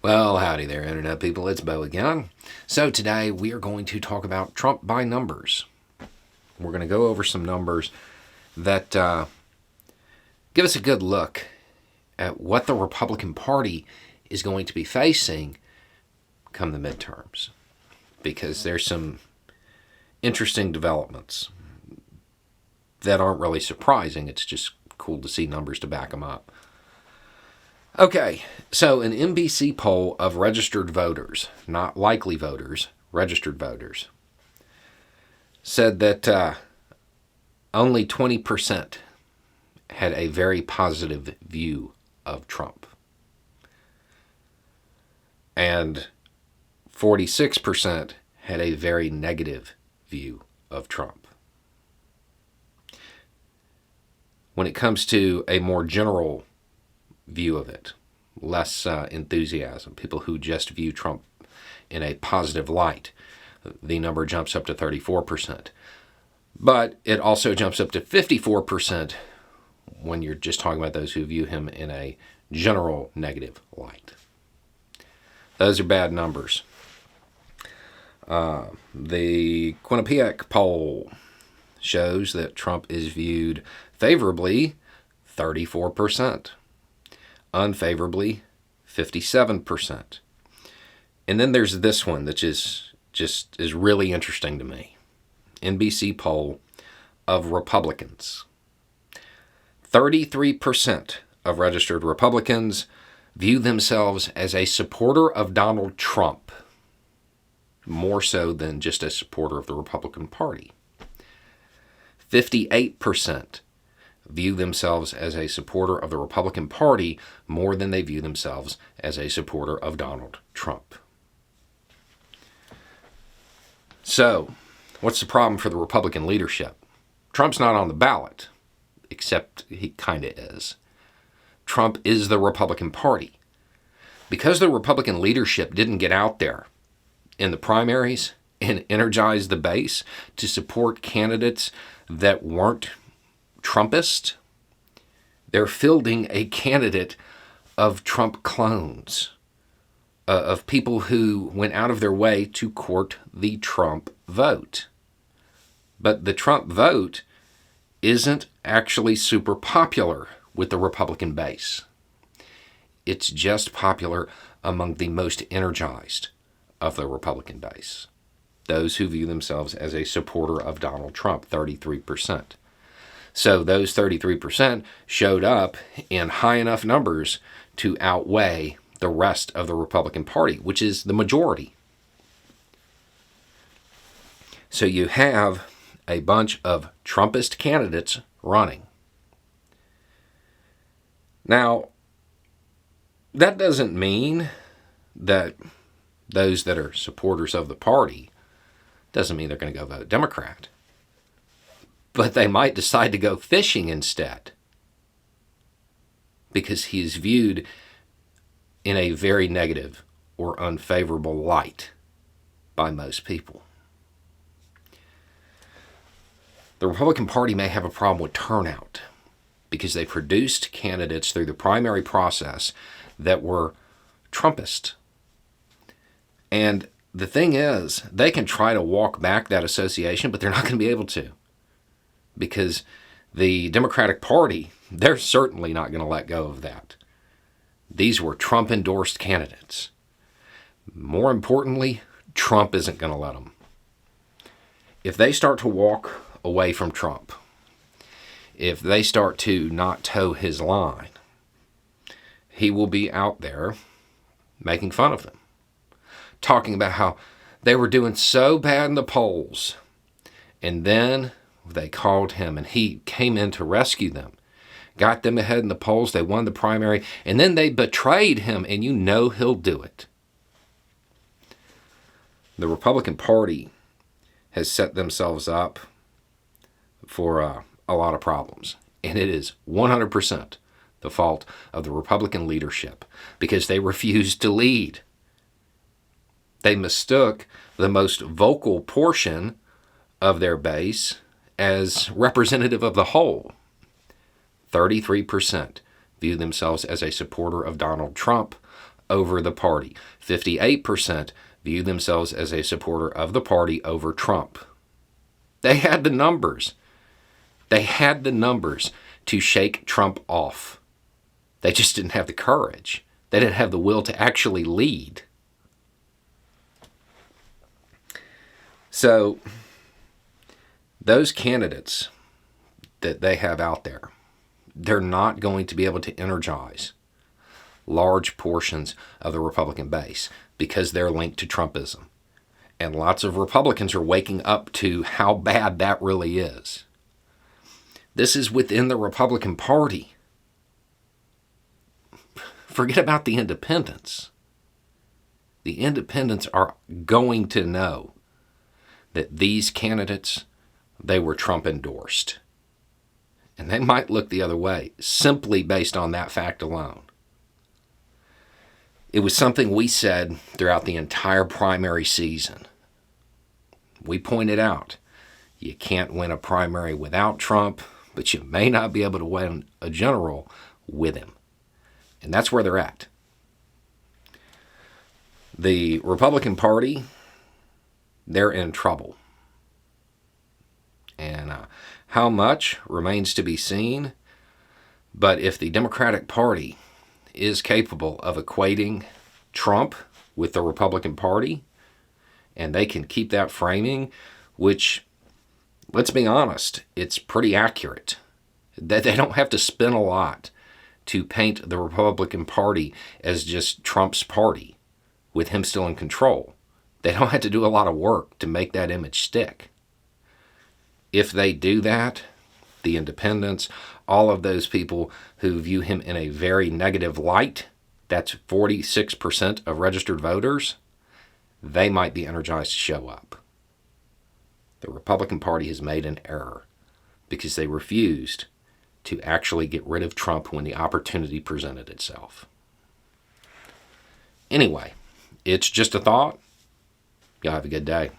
Well, howdy there, Internet people. It's Bo again. So, today we are going to talk about Trump by numbers. We're going to go over some numbers that give us a good look at what the Republican Party is going to be facing come the midterms. Because there's some interesting developments that aren't really surprising. It's just cool to see numbers to back them up. Okay, so an NBC poll of registered voters, not likely voters, registered voters, said that only 20% had a very positive view of Trump. And 46% had a very negative view of Trump. When it comes to a more general view of it, less enthusiasm, people who just view Trump in a positive light, the number jumps up to 34%. But it also jumps up to 54% when you're just talking about those who view him in a general negative light. Those are bad numbers. The Quinnipiac poll shows that Trump is viewed favorably 34%. Unfavorably, 57%. And then there's this one that is really interesting to me. NBC poll of Republicans. 33% of registered Republicans view themselves as a supporter of Donald Trump, more so than just a supporter of the Republican Party. 58% view themselves as a supporter of the Republican Party more than they view themselves as a supporter of Donald Trump. So, what's the problem for the Republican leadership? Trump's not on the ballot, except he kind of is. Trump is the Republican Party. Because the Republican leadership didn't get out there in the primaries and energize the base to support candidates that weren't Trumpist, they're fielding a candidate of Trump clones, of people who went out of their way to court the Trump vote. But the Trump vote isn't actually super popular with the Republican base. It's just popular among the most energized of the Republican base, those who view themselves as a supporter of Donald Trump, 33%. So those 33% showed up in high enough numbers to outweigh the rest of the Republican Party, which is the majority. So you have a bunch of Trumpist candidates running. Now, that doesn't mean that those that are supporters of the party doesn't mean they're going to go vote Democrat. But they might decide to go fishing instead because he is viewed in a very negative or unfavorable light by most people. The Republican Party may have a problem with turnout because they produced candidates through the primary process that were Trumpist. And the thing is, they can try to walk back that association, but they're not going to be able to. Because the Democratic Party, they're certainly not going to let go of that. These were Trump-endorsed candidates. More importantly, Trump isn't going to let them. If they start to walk away from Trump, if they start to not toe his line, he will be out there making fun of them, talking about how they were doing so bad in the polls, and then they called him, and he came in to rescue them, got them ahead in the polls, they won the primary, and then they betrayed him, and you know he'll do it. The Republican Party has set themselves up for a lot of problems, and it is 100% the fault of the Republican leadership because they refused to lead. They mistook the most vocal portion of their base as representative of the whole. 33% view themselves as a supporter of Donald Trump, over the party. 58% view themselves as a supporter of the party over Trump. They had the numbers. They had the numbers to shake Trump off. They just didn't have the courage. They didn't have the will to actually lead. So, those candidates that they have out there, they're not going to be able to energize large portions of the Republican base because they're linked to Trumpism. And lots of Republicans are waking up to how bad that really is. This is within the Republican Party. Forget about the independents. The independents are going to know that these candidates, they were Trump endorsed. And they might look the other way simply based on that fact alone. It was something we said throughout the entire primary season. We pointed out, you can't win a primary without Trump, but you may not be able to win a general with him. And that's where they're at. The Republican Party, they're in trouble. And how much remains to be seen. But if the Democratic Party is capable of equating Trump with the Republican Party, and they can keep that framing, which, let's be honest, it's pretty accurate. They don't have to spin a lot to paint the Republican Party as just Trump's party, with him still in control. They don't have to do a lot of work to make that image stick. If they do that, the independents, all of those people who view him in a very negative light, that's 46% of registered voters, they might be energized to show up. The Republican Party has made an error because they refused to actually get rid of Trump when the opportunity presented itself. Anyway, it's just a thought. Y'all have a good day.